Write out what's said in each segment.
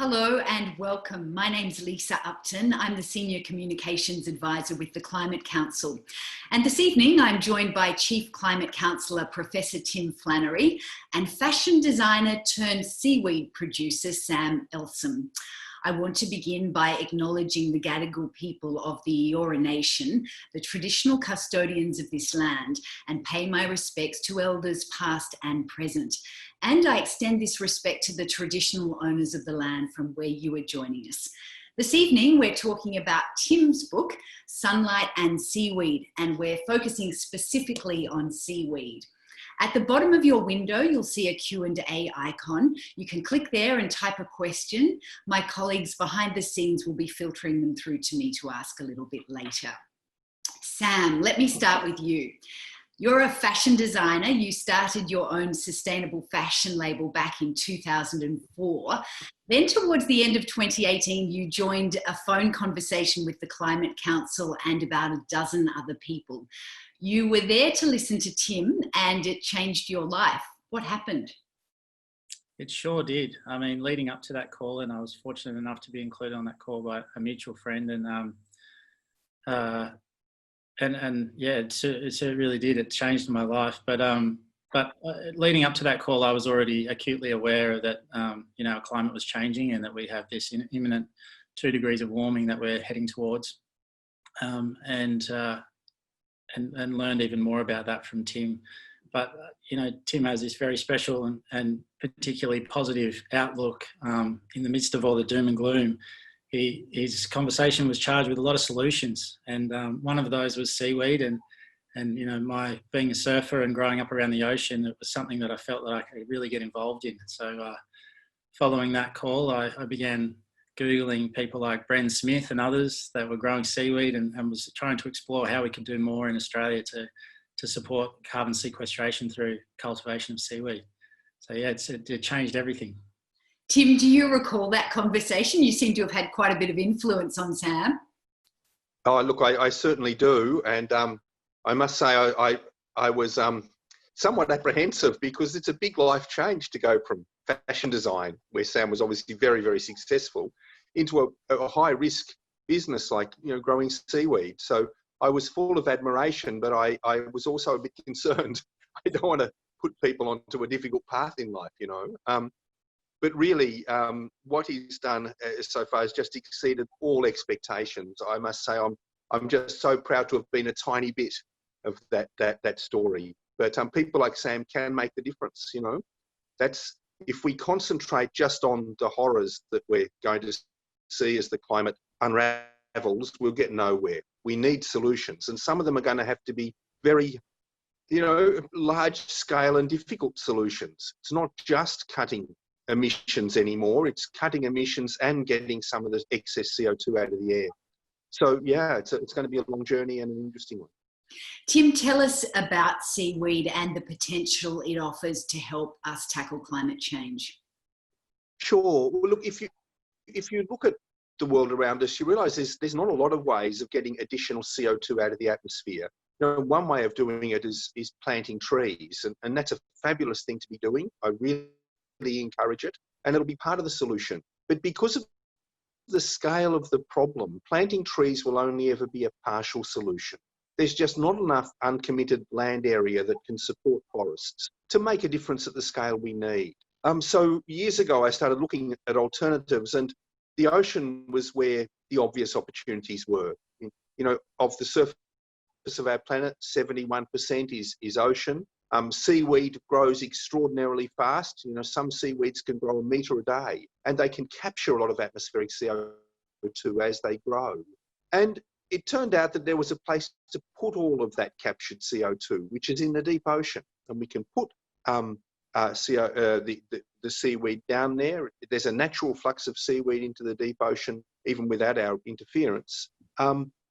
Hello and welcome. My name's Lisa Upton. I'm the Senior Communications Advisor with the Climate Council. And this evening, I'm joined by Chief Climate Councillor Professor Tim Flannery and fashion designer turned seaweed producer Sam Elsom. I want to begin by acknowledging the Gadigal people of the Eora Nation, the traditional custodians of this land, and pay my respects to elders past and present. And I extend this respect to the traditional owners of the land from where you are joining us. This evening, we're talking about Tim's book, Sunlight and Seaweed, and we're focusing specifically on seaweed. At the bottom of your window, you'll see a Q&A icon. You can click there and type a question. My colleagues behind the scenes will be filtering them through to me to ask a little bit later. Sam, let me start with you. You're a fashion designer. You started your own sustainable fashion label back in 2004. Then towards the end of 2018, you joined a phone conversation with the Climate Council and about a dozen other people. You were there to listen to Tim and it changed your life. What happened? It sure did. I mean, leading up to that call, and I was fortunate enough to be included on that call by a mutual friend, and yeah, it really did. It changed my life. But leading up to that call, I was already acutely aware that our climate was changing and that we have this imminent 2 degrees of warming that we're heading towards, and learned even more about that from Tim. But Tim has this very special and particularly positive outlook in the midst of all the doom and gloom. His conversation was charged with a lot of solutions, and one of those was seaweed. And my being a surfer and growing up around the ocean, it was something that I felt that I could really get involved in. So following that call, I began Googling people like Bren Smith and others that were growing seaweed, and was trying to explore how we could do more in Australia to support carbon sequestration through cultivation of seaweed. So yeah, it changed everything. Tim, do you recall that conversation? You seem to have had quite a bit of influence on Sam. Oh, look, I certainly do. And I must say I was somewhat apprehensive because it's a big life change to go from fashion design, where Sam was obviously very, very successful, into a high-risk business like growing seaweed. So I was full of admiration, but I was also a bit concerned. I don't want to put people onto a difficult path in life, But really, what he's done so far has just exceeded all expectations. I must say, I'm just so proud to have been a tiny bit of that story. But people like Sam can make the difference. That's if we concentrate just on the horrors that we're going to see as the climate unravels, we'll get nowhere. We need solutions, and some of them are going to have to be very, large scale and difficult solutions. It's not just cutting emissions anymore, it's cutting emissions and getting some of the excess CO2 out of the air. So yeah, it's going to be a long journey and an interesting one. Tim, tell us about seaweed and the potential it offers to help us tackle climate change. Sure. Well, look, if you look at the world around us, you realise there's not a lot of ways of getting additional CO2 out of the atmosphere. One way of doing it is planting trees, and that's a fabulous thing to be doing. I really encourage it, and it'll be part of the solution. But because of the scale of the problem, planting trees will only ever be a partial solution. There's just not enough uncommitted land area that can support forests to make a difference at the scale we need. So years ago, I started looking at alternatives, and the ocean was where the obvious opportunities were. Of the surface of our planet, 71% is ocean. Seaweed grows extraordinarily fast. Some seaweeds can grow 1 metre a day, and they can capture a lot of atmospheric CO2 as they grow. And it turned out that there was a place to put all of that captured CO2, which is in the deep ocean, and we can put the seaweed down there. There's a natural flux of seaweed into the deep ocean, even without our interference.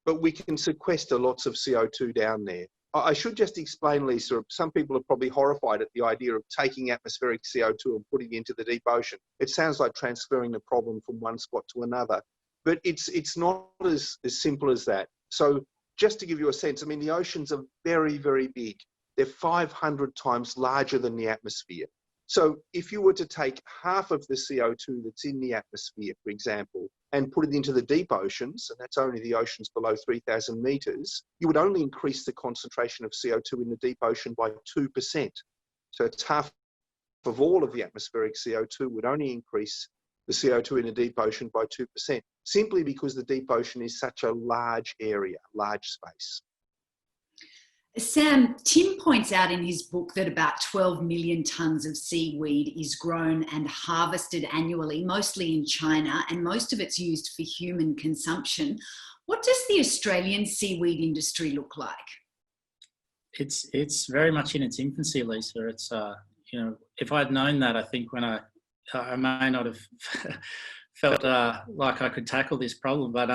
But we can sequester lots of CO2 down there. I should just explain, Lisa, some people are probably horrified at the idea of taking atmospheric CO2 and putting it into the deep ocean. It sounds like transferring the problem from one spot to another, but it's not as simple as that. So just to give you a sense, the oceans are very, very big. They're 500 times larger than the atmosphere. So if you were to take half of the CO2 that's in the atmosphere, for example, and put it into the deep oceans, and that's only the oceans below 3,000 metres, you would only increase the concentration of CO2 in the deep ocean by 2%. So it's half of all of the atmospheric CO2 would only increase the CO2 in the deep ocean by 2%, simply because the deep ocean is such a large area, large space. Sam, Tim points out in his book that about 12 million tonnes of seaweed is grown and harvested annually, mostly in China, and most of it's used for human consumption. What does the Australian seaweed industry look like? It's very much in its infancy, Lisa. It's you know, if I'd known that, I think when I may not have felt like I could tackle this problem, but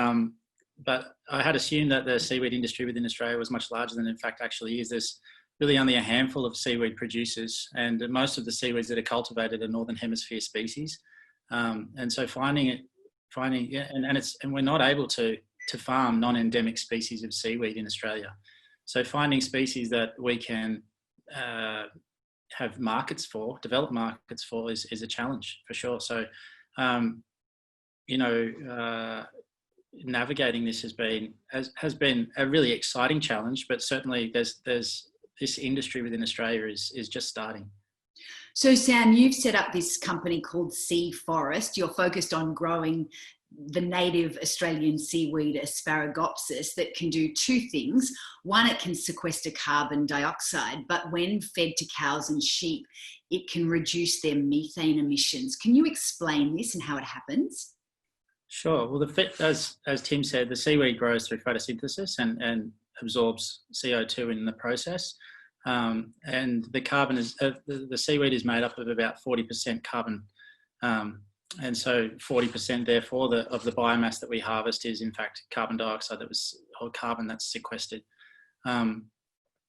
I had assumed that the seaweed industry within Australia was much larger than it in fact actually is. There's really only a handful of seaweed producers, and most of the seaweeds that are cultivated are northern hemisphere species. And so and we're not able to farm non-endemic species of seaweed in Australia. So finding species that we can have markets for, develop markets for, is a challenge for sure. So, you know, navigating this has been a really exciting challenge, but certainly there's this industry within Australia is just starting. So Sam, you've set up this company called Sea Forest. You're focused on growing the native Australian seaweed Asparagopsis that can do two things. One, it can sequester carbon dioxide, but when fed to cows and sheep, it can reduce their methane emissions. Can you explain this and how it happens? Sure. Well, as Tim said, the seaweed grows through photosynthesis and absorbs CO2 in the process. And the carbon is the seaweed is made up of about 40% carbon, and so 40% therefore of the biomass that we harvest is in fact carbon dioxide or carbon that's sequestered. And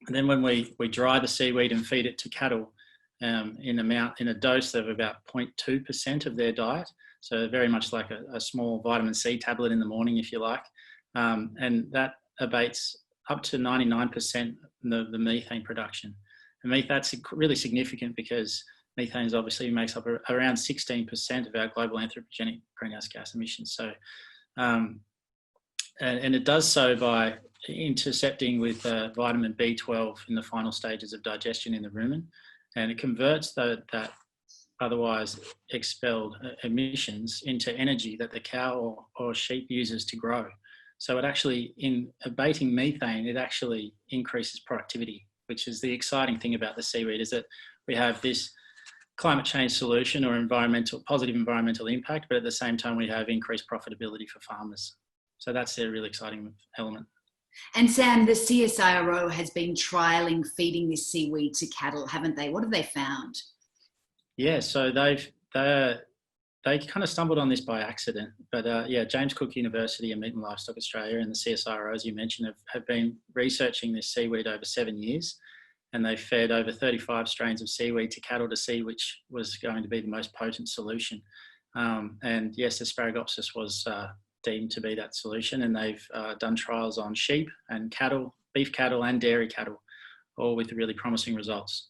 then when we dry the seaweed and feed it to cattle in a dose of about 0.2% of their diet. So very much like a small vitamin C tablet in the morning, if you like. And that abates up to 99% the methane production. And that's really significant because methane obviously makes up around 16% of our global anthropogenic greenhouse gas emissions. So, and it does so by intercepting with vitamin B12 in the final stages of digestion in the rumen. And it converts that otherwise expelled emissions into energy that the cow or sheep uses to grow. So it actually, in abating methane, it actually increases productivity, which is the exciting thing about the seaweed, is that we have this climate change solution or positive environmental impact, but at the same time we have increased profitability for farmers. So that's a really exciting element. And Sam, the CSIRO has been trialling feeding this seaweed to cattle, haven't they? What have they found? Yeah, so they kind of stumbled on this by accident, but James Cook University and Meat and Livestock Australia and the CSIRO, as you mentioned, have been researching this seaweed over 7 years, and they fed over 35 strains of seaweed to cattle to see which was going to be the most potent solution. And yes, Asparagopsis was deemed to be that solution, and they've done trials on sheep and cattle, beef cattle and dairy cattle, all with really promising results.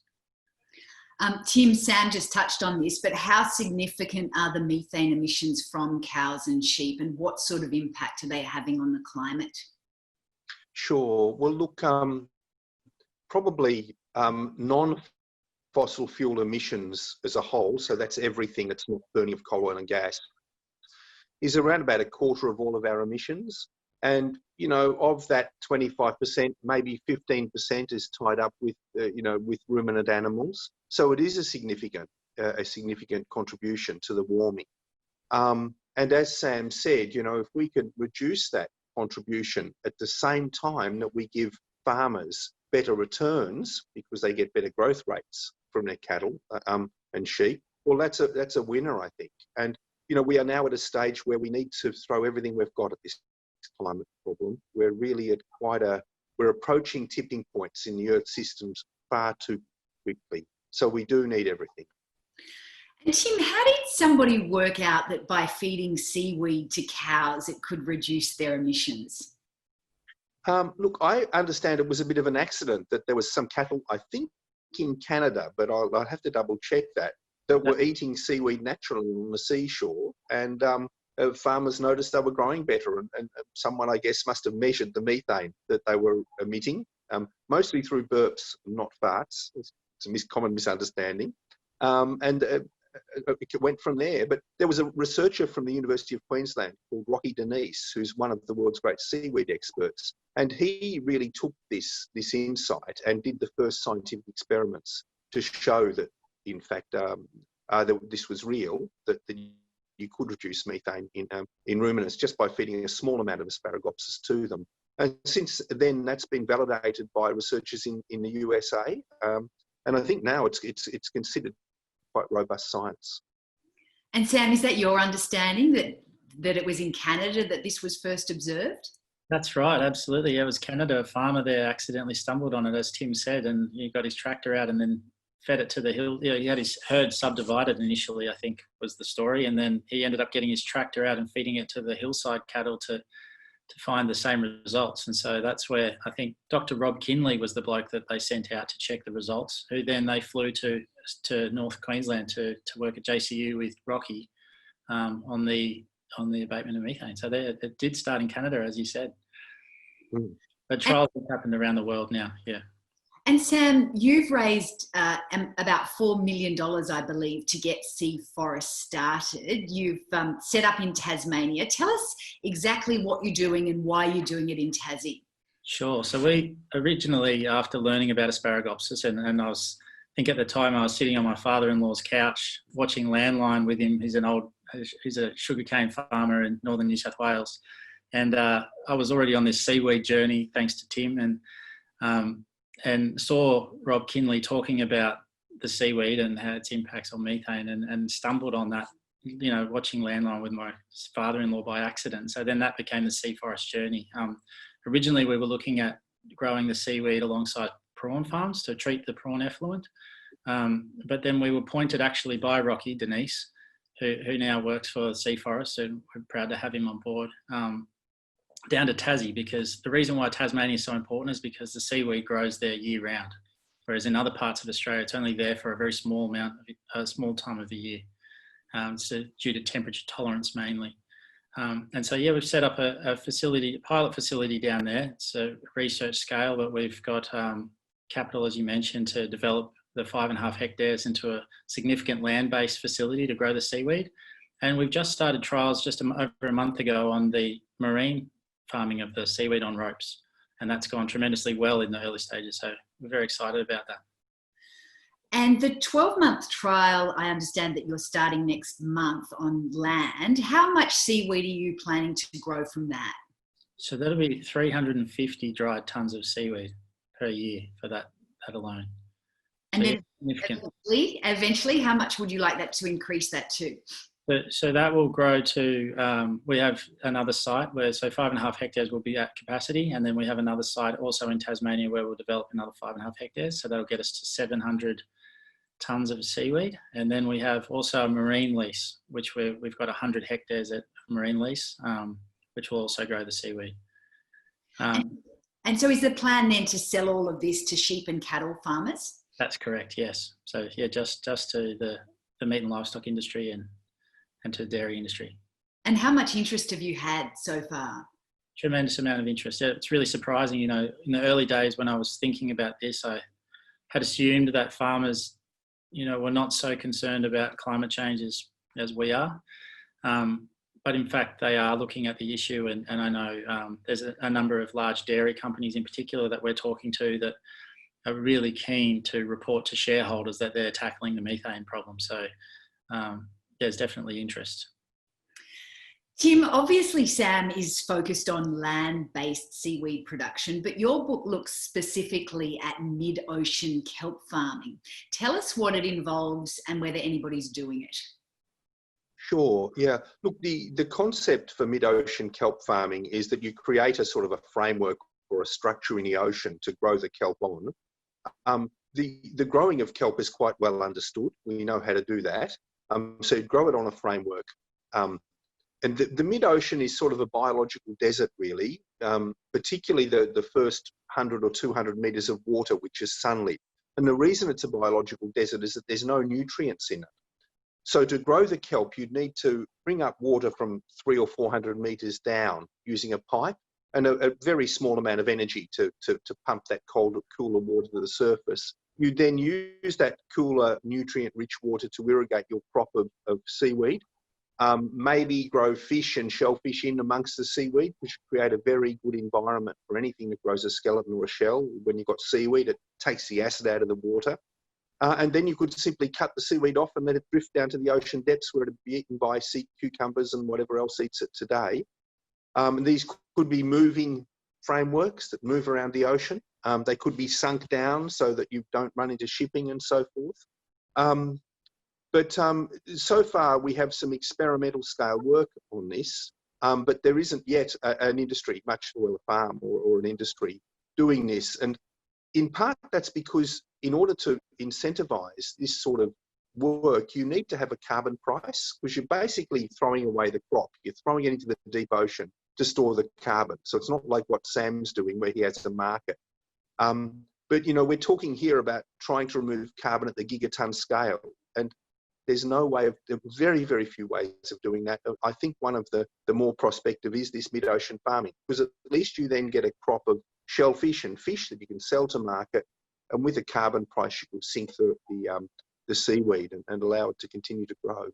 Tim, Sam just touched on this, but how significant are the methane emissions from cows and sheep, and what sort of impact are they having on the climate? Sure. Well, look, probably non-fossil fuel emissions as a whole, so that's everything that's not burning of coal, oil and gas, is around about a quarter of all of our emissions. And, you know, of that 25%, maybe 15% is tied up with, with ruminant animals. So it is a significant contribution to the warming. And as Sam said, you know, if we could reduce that contribution at the same time that we give farmers better returns because they get better growth rates from their cattle and sheep, well, that's a winner, I think. And, you know, we are now at a stage where we need to throw everything we've got at this climate problem. We're really at we're approaching tipping points in the Earth systems far too quickly. So we do need everything. And Tim, how did somebody work out that by feeding seaweed to cows, it could reduce their emissions? Look, I understand it was a bit of an accident that there was some cattle, I think in Canada, but I'll have to double check that that were eating seaweed naturally on the seashore, and farmers noticed they were growing better, and someone, I guess, must have measured the methane that they were emitting, mostly through burps, not farts. It's a common misunderstanding. It went from there. But there was a researcher from the University of Queensland called Rocky Denise, who's one of the world's great seaweed experts, and he really took this insight and did the first scientific experiments to show that, in fact, that this was real, that you could reduce methane in ruminants just by feeding a small amount of Asparagopsis to them. And since then, that's been validated by researchers in the USA. And I think now it's considered quite robust science. And Sam, is that your understanding that it was in Canada that this was first observed? That's right, absolutely. Yeah, it was Canada. A farmer there accidentally stumbled on it, as Tim said, and he got his tractor out and then fed it to the hill. Yeah, he had his herd subdivided initially, I think was the story, and then he ended up getting his tractor out and feeding it to the hillside cattle to find the same results. And so that's where I think Dr. Rob Kinley was the bloke that they sent out to check the results, who then they flew to North Queensland to work at JCU with Rocky on the abatement of methane. So it did start in Canada, as you said. But trials have happened around the world now, yeah. And Sam, you've raised about $4 million, I believe, to get Sea Forest started. You've set up in Tasmania. Tell us exactly what you're doing and why you're doing it in Tassie. Sure. So we originally, after learning about Asparagopsis, and I think at the time I was sitting on my father-in-law's couch watching Landline with him. He's a sugarcane farmer in northern New South Wales. And I was already on this seaweed journey, thanks to Tim, and saw Rob Kinley talking about the seaweed and how its impacts on methane, and stumbled on that, watching Landline with my father-in-law by accident. So then that became the Sea Forest journey. Originally, we were looking at growing the seaweed alongside prawn farms to treat the prawn effluent. But then we were pointed actually by Rocky Denise, who now works for Sea Forest, and we're proud to have him on board, down to Tassie, because the reason why Tasmania is so important is because the seaweed grows there year round, whereas in other parts of Australia it's only there for a very small time of the year, so due to temperature tolerance mainly. And so yeah, we've set up a pilot facility down there. It's a research scale, but we've got capital, as you mentioned, to develop the 5.5 hectares into a significant land-based facility to grow the seaweed. And we've just started trials just over a month ago on the marine farming of the seaweed on ropes, and that's gone tremendously well in the early stages, so we're very excited about that. And the 12-month trial, I understand that you're starting next month on land. How much seaweed are you planning to grow from that? So that'll be 350 dried tonnes of seaweed per year for that alone. And then eventually, how much would you like that to increase that to? So that will grow to, we have another site where, 5.5 hectares will be at capacity, and then we have another site also in Tasmania where we'll develop another 5.5 hectares. So that'll get us to 700 tonnes of seaweed. And then we have also a marine lease, which we've got 100 hectares at marine lease, which will also grow the seaweed. And so is the plan then to sell all of this to sheep and cattle farmers? That's correct, yes. So yeah, just to the meat and livestock industry and to the dairy industry. And how much interest have you had so far? Tremendous amount of interest. It's really surprising, in the early days when I was thinking about this, I had assumed that farmers, were not so concerned about climate change as we are. But in fact, they are looking at the issue, and I know there's a number of large dairy companies in particular that we're talking to that are really keen to report to shareholders that they're tackling the methane problem. So there's definitely interest. Tim, obviously Sam is focused on land-based seaweed production, but your book looks specifically at mid-ocean kelp farming. Tell us what it involves and whether anybody's doing it. Sure, yeah. Look, the concept for mid-ocean kelp farming is that you create a sort of a framework or a structure in the ocean to grow the kelp on. The growing of kelp is quite well understood. We know how to do that. So you grow it on a framework. And the mid-ocean is sort of a biological desert, really, particularly the first 100 or 200 metres of water, which is sunlit. And the reason it's a biological desert is that there's no nutrients in it. So to grow the kelp, you'd need to bring up water from 300 or 400 metres down using a pipe and a very small amount of energy to pump that cooler water to the surface. You then use that cooler, nutrient-rich water to irrigate your crop of seaweed. Maybe grow fish and shellfish in amongst the seaweed, which create a very good environment for anything that grows a skeleton or a shell. When you've got seaweed, it takes the acid out of the water. And then you could simply cut the seaweed off and let it drift down to the ocean depths where it'd be eaten by sea cucumbers and whatever else eats it today. These could be moving frameworks that move around the ocean. They could be sunk down so that you don't run into shipping and so forth. But so far we have some experimental scale work on this, but there isn't yet an industry, much oil farm or an industry doing this. And in part that's because in order to incentivize this sort of work, you need to have a carbon price, because you're basically throwing away the crop. You're throwing it into the deep ocean to store the carbon. So it's not like what Sam's doing where he has a market. But, you know, we're talking here about trying to remove carbon at the gigaton scale. And there's no way of, there are very, very few ways of doing that. I think one of the more prospective is this mid-ocean farming, because at least you then get a crop of shellfish and fish that you can sell to market. And with a carbon price, you can sink the seaweed and allow it to continue to grow.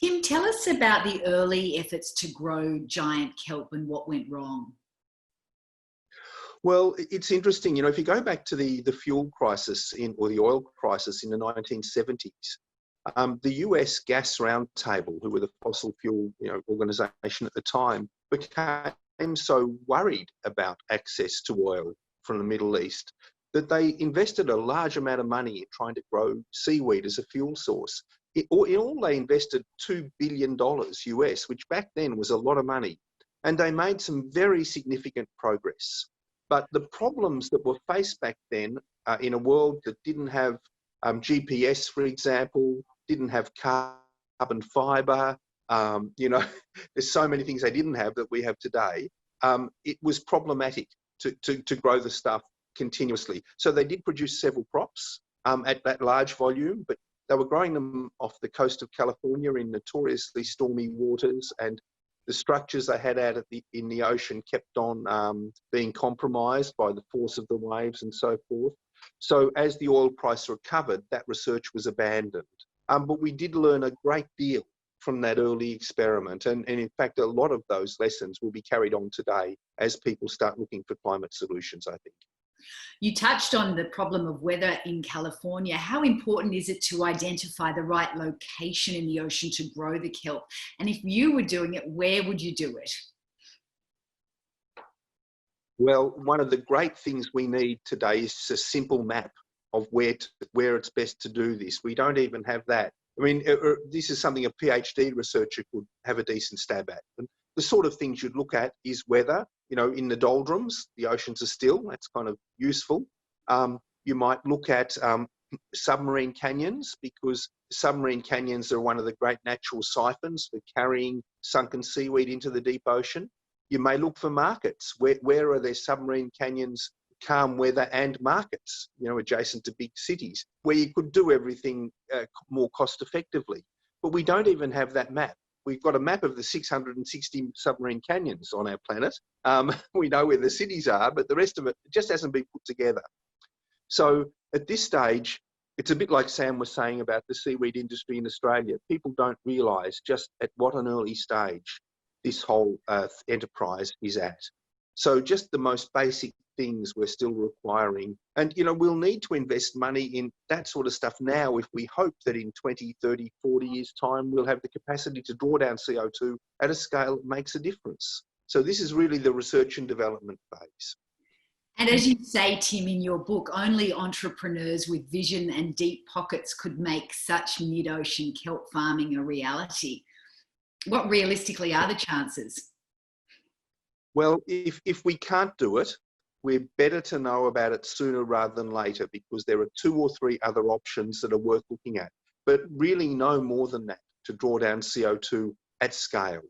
Tim, tell us about the early efforts to grow giant kelp and what went wrong. Well, it's interesting, you know, if you go back to the fuel crisis or the oil crisis in the 1970s, the US Gas Roundtable, who were the fossil fuel organisation at the time, became so worried about access to oil from the Middle East that they invested a large amount of money in trying to grow seaweed as a fuel source. In all, they invested $2 billion US, which back then was a lot of money. And they made some very significant progress. But the problems that were faced back then in a world that didn't have GPS, for example, didn't have carbon fibre, you know, there's so many things they didn't have that we have today. It was problematic to grow the stuff continuously. So they did produce several crops at that large volume, but they were growing them off the coast of California in notoriously stormy waters, and the structures they had out in the ocean kept on being compromised by the force of the waves and so forth. So as the oil price recovered, that research was abandoned. But we did learn a great deal from that early experiment. And in fact, a lot of those lessons will be carried on today as people start looking for climate solutions, I think. You touched on the problem of weather in California. How important is it to identify the right location in the ocean to grow the kelp? And if you were doing it, where would you do it? Well, one of the great things we need today is a simple map of where it's best to do this. We don't even have that. I mean, this is something a PhD researcher could have a decent stab at. And the sort of things you'd look at is weather. You know, in the doldrums, the oceans are still. That's kind of useful. You might look at submarine canyons, because submarine canyons are one of the great natural siphons for carrying sunken seaweed into the deep ocean. You may look for markets. Where are there submarine canyons, calm weather and markets, you know, adjacent to big cities, where you could do everything more cost effectively. But we don't even have that map. We've got a map of the 660 submarine canyons on our planet. We know where the cities are, but the rest of it just hasn't been put together. So at this stage, it's a bit like Sam was saying about the seaweed industry in Australia. People don't realise just at what an early stage this whole enterprise is at. So just the most basic things we're still requiring. And, you know, we'll need to invest money in that sort of stuff now if we hope that in 20, 30, 40 years' time, we'll have the capacity to draw down CO2 at a scale that makes a difference. So this is really the research and development phase. And as you say, Tim, in your book, only entrepreneurs with vision and deep pockets could make such mid-ocean kelp farming a reality. What realistically are the chances? Well, if we can't do it, we're better to know about it sooner rather than later, because there are 2 or 3 other options that are worth looking at, but really no more than that to draw down CO2 at scale.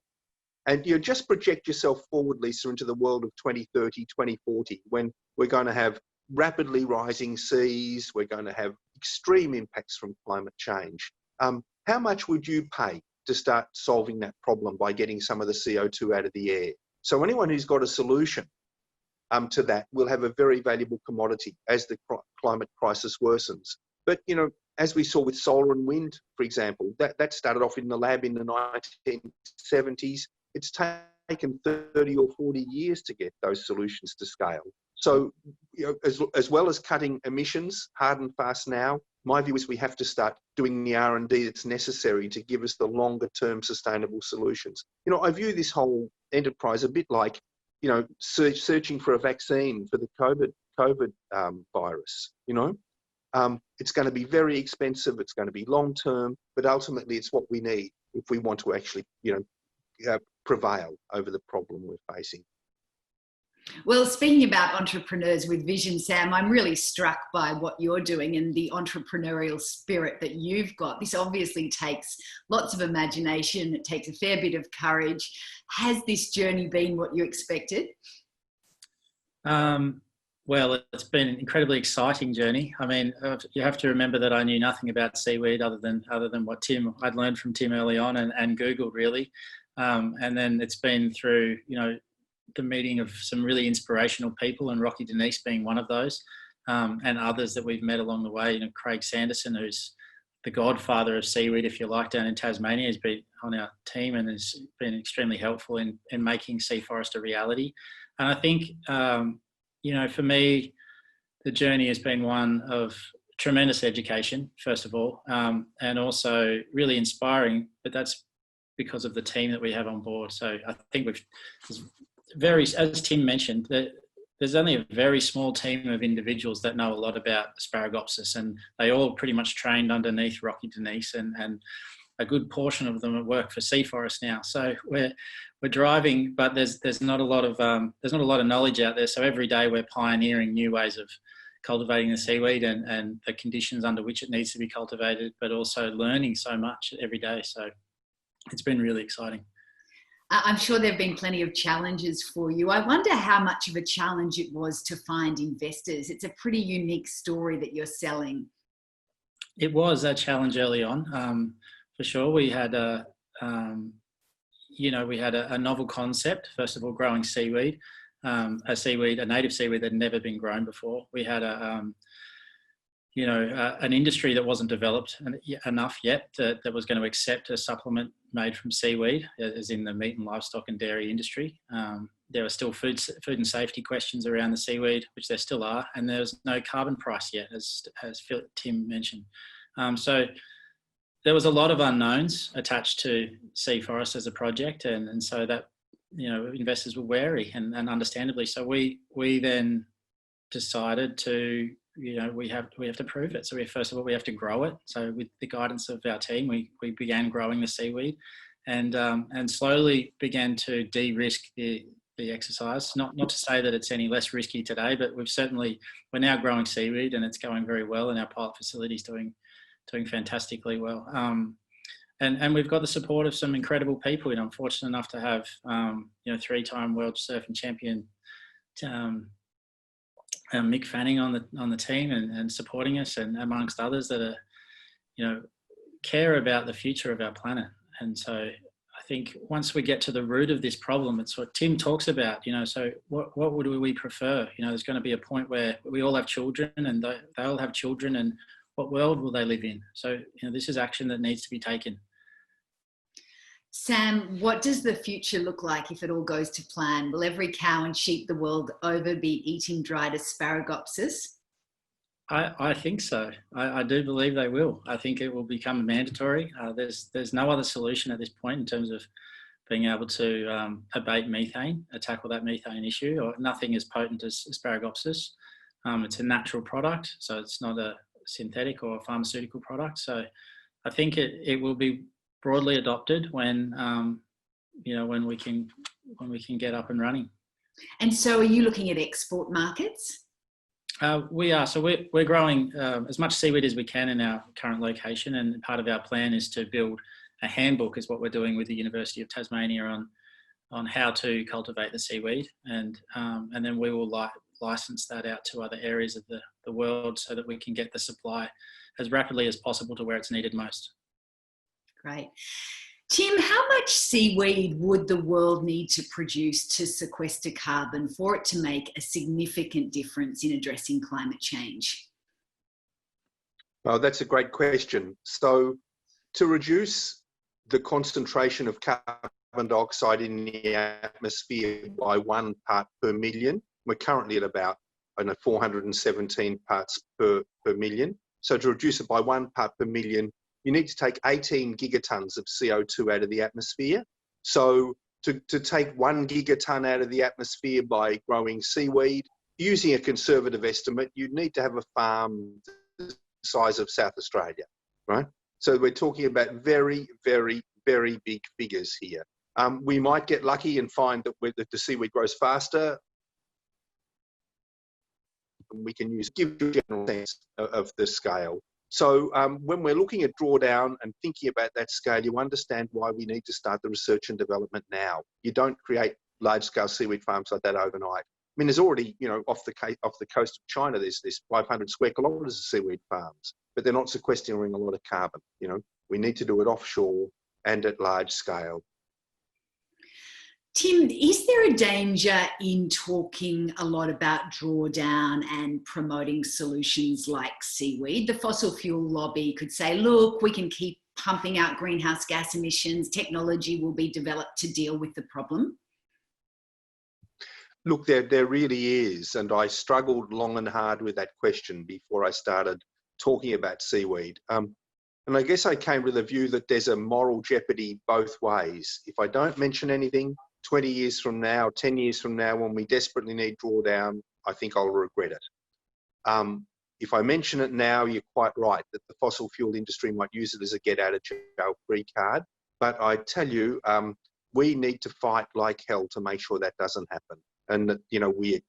And you just project yourself forward, Lisa, into the world of 2030, 2040, when we're going to have rapidly rising seas, we're going to have extreme impacts from climate change. how much would you pay to start solving that problem by getting some of the CO2 out of the air? So anyone who's got a solution to that will have a very valuable commodity as the climate crisis worsens. But, you know, as we saw with solar and wind, for example, that started off in the lab in the 1970s. It's taken 30 or 40 years to get those solutions to scale. So, you know, as well as cutting emissions hard and fast now, my view is we have to start doing the R&D that's necessary to give us the longer term sustainable solutions. You know, I view this whole enterprise a bit like, you know, searching for a vaccine for the COVID virus. You know, it's going to be very expensive. It's going to be long term, but ultimately it's what we need if we want to actually, you know, prevail over the problem we're facing. Well, speaking about entrepreneurs with vision, Sam, I'm really struck by what you're doing and the entrepreneurial spirit that you've got. This obviously takes lots of imagination. It takes a fair bit of courage. Has this journey been what you expected? Well, it's been an incredibly exciting journey. I mean, you have to remember that I knew nothing about seaweed other than what I'd learned from Tim early on and Googled really. And then it's been through, you know, the meeting of some really inspirational people, and Rocky Denise being one of those, and others that we've met along the way. You know, Craig Sanderson, who's the godfather of seaweed, if you like, down in Tasmania, has been on our team and has been extremely helpful in making sea forest a reality. And I think, you know, for me, the journey has been one of tremendous education, first of all, and also really inspiring, but that's because of the team that we have on board. So I think as Tim mentioned, there's only a very small team of individuals that know a lot about Asparagopsis, and they all pretty much trained underneath Rocky Denise, and a good portion of them work for Sea Forest now. So we're driving, but there's not a lot of knowledge out there. So every day we're pioneering new ways of cultivating the seaweed and the conditions under which it needs to be cultivated, but also learning so much every day. So it's been really exciting. I'm sure there have been plenty of challenges for you. I wonder how much of a challenge it was to find investors. It's a pretty unique story that you're selling. It was a challenge early on, for sure. We had a novel concept. First of all, growing seaweed, a native seaweed that had never been grown before. We had an industry that wasn't developed enough yet that was going to accept a supplement made from seaweed, as in the meat and livestock and dairy industry. There were still food and safety questions around the seaweed, which there still are, and there was no carbon price yet, as Tim mentioned. So there was a lot of unknowns attached to Sea Forest as a project, and so that, you know, investors were wary, and understandably. So we then decided to, you know, we have to prove it. So first of all, we have to grow it. So with the guidance of our team, we began growing the seaweed, and slowly began to de-risk the exercise. Not to say that it's any less risky today, but we're now growing seaweed, and it's going very well, and our pilot facility is doing fantastically well. And we've got the support of some incredible people. You know, I'm fortunate enough to have 3-time world surfing champion Mick Fanning on the team and supporting us, and amongst others that are, you know, care about the future of our planet. And so I think once we get to the root of this problem, it's what Tim talks about, you know, so what would we prefer? You know, there's going to be a point where we all have children, and they all have children, and what world will they live in? So, you know, this is action that needs to be taken. Sam, what does the future look like if it all goes to plan? Will every cow and sheep the world over be eating dried Asparagopsis? I think so. I do believe they will. I think it will become mandatory. There's no other solution at this point in terms of being able to abate methane, tackle that methane issue, or nothing as potent as Asparagopsis. It's a natural product, so it's not a synthetic or a pharmaceutical product. So I think it will be broadly adopted when we can get up and running. And so, are you looking at export markets? We are. So we're growing as much seaweed as we can in our current location, and part of our plan is to build a handbook, is what we're doing with the University of Tasmania on how to cultivate the seaweed, and then we will license that out to other areas of the world so that we can get the supply as rapidly as possible to where it's needed most. Great. Tim, how much seaweed would the world need to produce to sequester carbon for it to make a significant difference in addressing climate change? Oh, that's a great question. So to reduce the concentration of carbon dioxide in the atmosphere by 1 part per million, we're currently at about 417 parts per million. So to reduce it by 1 part per million, you need to take 18 gigatons of CO2 out of the atmosphere. So to take 1 gigaton out of the atmosphere by growing seaweed, using a conservative estimate, you'd need to have a farm the size of South Australia, right? So we're talking about very, very, very big figures here. We might get lucky and find that the seaweed grows faster. We can give you a general sense of the scale. So when we're looking at drawdown and thinking about that scale, you understand why we need to start the research and development now. You don't create large-scale seaweed farms like that overnight. I mean, there's already, off the coast of China, there's 500 square kilometres of seaweed farms, but they're not sequestering a lot of carbon. We need to do it offshore and at large scale. Tim, is there a danger in talking a lot about drawdown and promoting solutions like seaweed? The fossil fuel lobby could say, look, we can keep pumping out greenhouse gas emissions, technology will be developed to deal with the problem. Look, there really is, and I struggled long and hard with that question before I started talking about seaweed. And I guess I came to the view that there's a moral jeopardy both ways. If I don't mention anything, 20 years from now, 10 years from now, when we desperately need drawdown, I think I'll regret it. If I mention it now, you're quite right that the fossil fuel industry might use it as a get out of jail free card. But I tell you, we need to fight like hell to make sure that doesn't happen. And that, we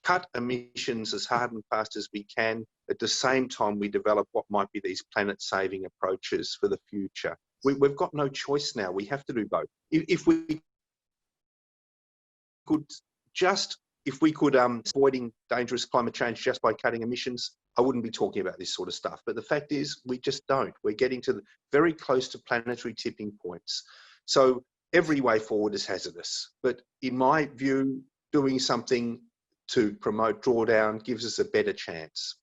cut emissions as hard and fast as we can. At the same time, we develop what might be these planet-saving approaches for the future. We've got no choice now. We have to do both. If we could avoiding dangerous climate change just by cutting emissions, I wouldn't be talking about this sort of stuff. But the fact is, we just don't. We're getting to very close to planetary tipping points. So every way forward is hazardous. But in my view, doing something to promote drawdown gives us a better chance.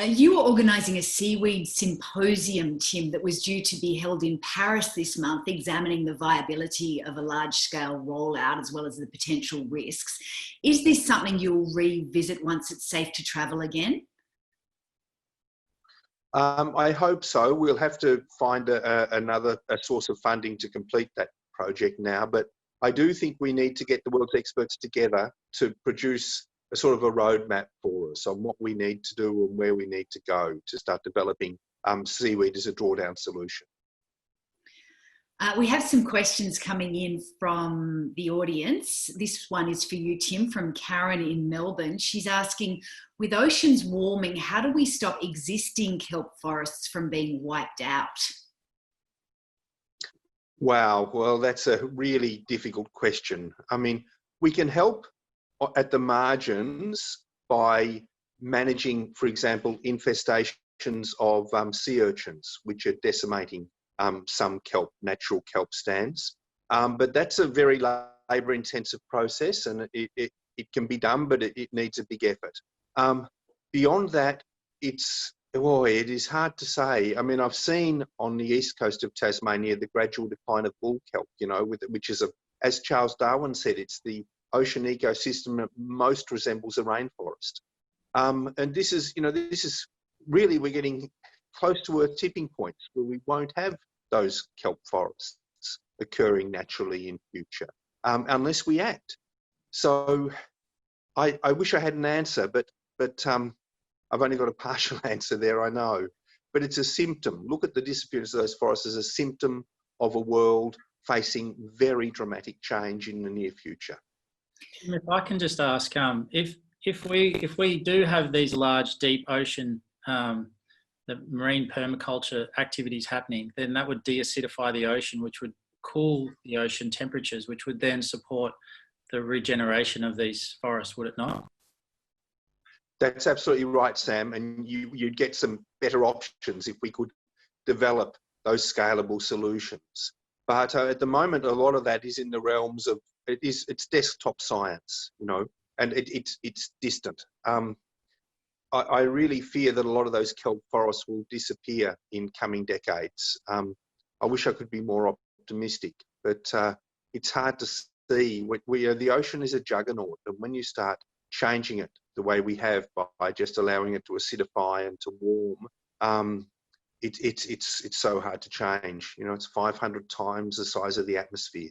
You were organising a seaweed symposium, Tim, that was due to be held in Paris this month, examining the viability of a large-scale rollout as well as the potential risks. Is this something you'll revisit once it's safe to travel again? I hope so. We'll have to find another source of funding to complete that project now, but I do think we need to get the world's experts together to produce a sort of a roadmap for us on what we need to do and where we need to go to start developing seaweed as a drawdown solution. We have some questions coming in from the audience. This one is for you, Tim, from Karen in Melbourne. She's asking, with oceans warming, how do we stop existing kelp forests from being wiped out? Wow, well, that's a really difficult question. I mean, we can help at the margins by managing, for example, infestations of sea urchins, which are decimating some kelp, natural kelp stands. But that's a very labour-intensive process, and it can be done, but it needs a big effort. Beyond that, it is hard to say. I mean, I've seen on the east coast of Tasmania the gradual decline of bull kelp, which is, as Charles Darwin said, it's the ocean ecosystem that most resembles a rainforest. And this is really, we're getting close to a tipping point where we won't have those kelp forests occurring naturally in future unless we act. So I wish I had an answer, but I've only got a partial answer there, I know. But it's a symptom. Look at the disappearance of those forests as a symptom of a world facing very dramatic change in the near future. If I can just ask, if we do have these large, deep ocean, the marine permaculture activities happening, then that would deacidify the ocean, which would cool the ocean temperatures, which would then support the regeneration of these forests, would it not? That's absolutely right, Sam. And you'd get some better options if we could develop those scalable solutions. But at the moment, a lot of that is in the realms of, it's desktop science, you know, and it's distant. I really fear that a lot of those kelp forests will disappear in coming decades. I wish I could be more optimistic, but it's hard to see. The ocean is a juggernaut, and when you start changing it the way we have by just allowing it to acidify and to warm, it's so hard to change. You know, it's 500 times the size of the atmosphere.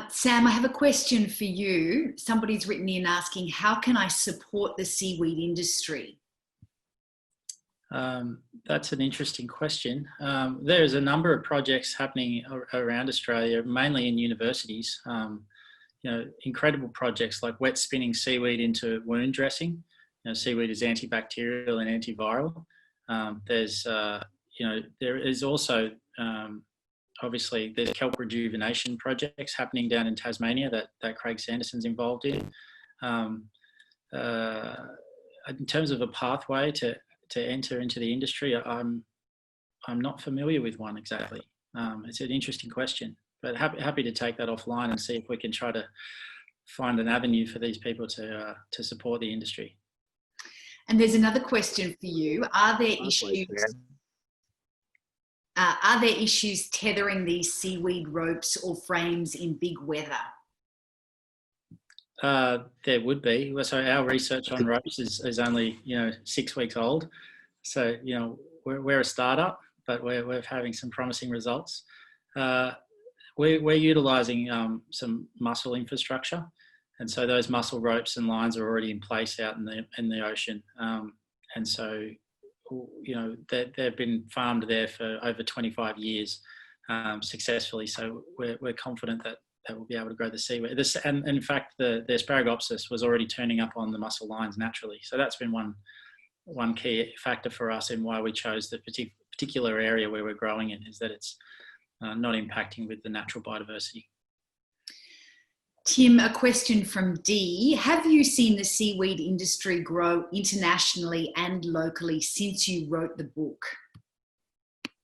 Sam, I have a question for you. Somebody's written in asking, how can I support the seaweed industry? That's an interesting question. There's a number of projects happening around Australia, mainly in universities. You know, incredible projects like wet spinning seaweed into wound dressing. You know, seaweed is antibacterial and antiviral. You know, there is also obviously there's kelp rejuvenation projects happening down in Tasmania that Craig Sanderson's involved in. In terms of a pathway to enter into the industry, I'm not familiar with one exactly. It's an interesting question, but happy to take that offline and see if we can try to find an avenue for these people to support the industry. And there's another question for you. Are there issues tethering these seaweed ropes or frames in big weather? There would be. So our research on ropes is only 6 weeks old. So we're a startup, but we're having some promising results. We're utilising some mussel infrastructure, and so those mussel ropes and lines are already in place out in the ocean, and so they've been farmed there for over 25 years successfully. So we're confident that we'll be able to grow the seaweed. And in fact, the Asparagopsis was already turning up on the mussel lines naturally. So that's been one key factor for us in why we chose the particular area where we're growing it, is that it's not impacting with the natural biodiversity. Tim, a question from Dee. Have you seen the seaweed industry grow internationally and locally since you wrote the book?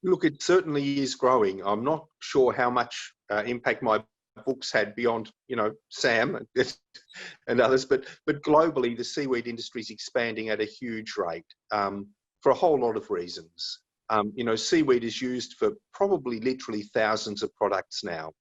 Look, it certainly is growing. I'm not sure how much impact my books had beyond, Sam and others, but globally, the seaweed industry is expanding at a huge rate for a whole lot of reasons. Seaweed is used for probably literally thousands of products now.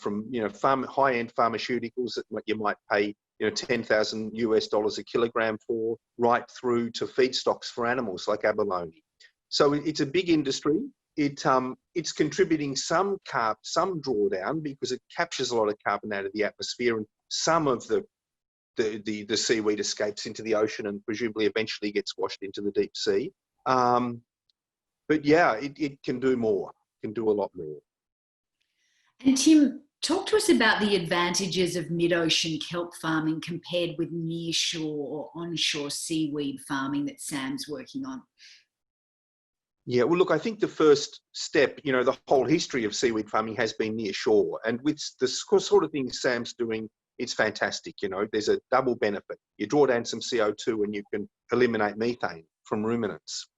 From high-end pharmaceuticals that you might pay $10,000 a kilogram for, right through to feedstocks for animals like abalone. So it's a big industry. It's contributing some drawdown because it captures a lot of carbon out of the atmosphere, and some of the seaweed escapes into the ocean and presumably eventually gets washed into the deep sea. But yeah, it can do more. It can do a lot more. And Tim, talk to us about the advantages of mid-ocean kelp farming compared with nearshore or onshore seaweed farming that Sam's working on. Yeah, well, look, I think the first step, the whole history of seaweed farming has been near shore. And with the sort of things Sam's doing, it's fantastic. There's a double benefit. You draw down some CO2 and you can eliminate methane from ruminants.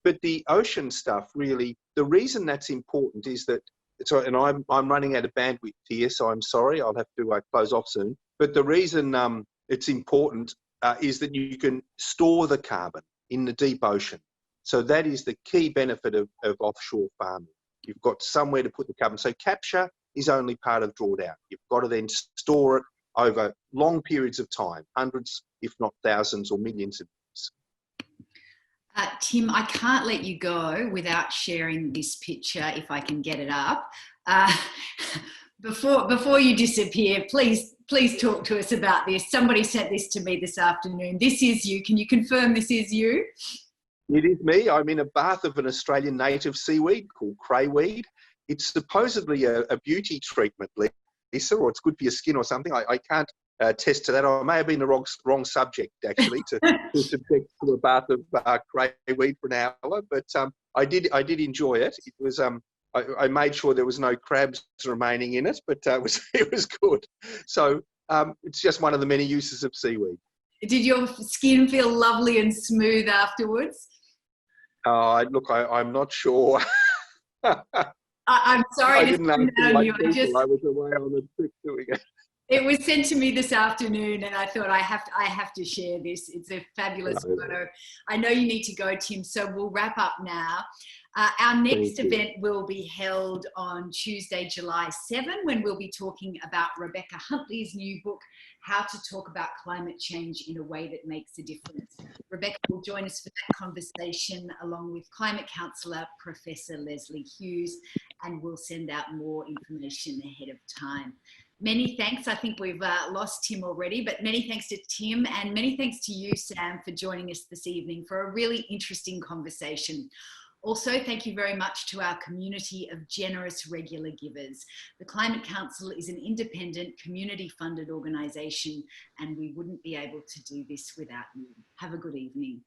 But the ocean stuff, really, the reason that's important is that, and I'm running out of bandwidth here, so I'm sorry, I'll have to close off soon. But the reason it's important is that you can store the carbon in the deep ocean. So that is the key benefit of offshore farming. You've got somewhere to put the carbon. So capture is only part of drawdown. You've got to then store it over long periods of time, hundreds, if not thousands or millions of years. Tim, I can't let you go without sharing this picture, if I can get it up. Before you disappear, please talk to us about this. Somebody sent this to me this afternoon. This is you. Can you confirm this is you? It is me. I'm in a bath of an Australian native seaweed called crayweed. It's supposedly a beauty treatment, Lisa, or it's good for your skin or something. I can't attest to that. I may have been the wrong subject, actually, to subject to a bath of crayweed for an hour. But I did enjoy it. It was I made sure there was no crabs remaining in it, but it was good. So it's just one of the many uses of seaweed. Did your skin feel lovely and smooth afterwards? Look, I'm not sure. I'm sorry I to didn't answer turn like you. people. I was away on a trip doing it. It was sent to me this afternoon, and I thought I have to share this. It's a fabulous photo. I know you need to go, Tim, so we'll wrap up now. Our next event will be held on Tuesday, July 7, when we'll be talking about Rebecca Huntley's new book, How to Talk About Climate Change in a Way That Makes a Difference. Rebecca will join us for that conversation along with Climate Councillor Professor Leslie Hughes, and we'll send out more information ahead of time. Many thanks. I think we've lost Tim already, but many thanks to Tim, and many thanks to you, Sam, for joining us this evening for a really interesting conversation. Also, thank you very much to our community of generous regular givers. The Climate Council is an independent, community-funded organisation, and we wouldn't be able to do this without you. Have a good evening.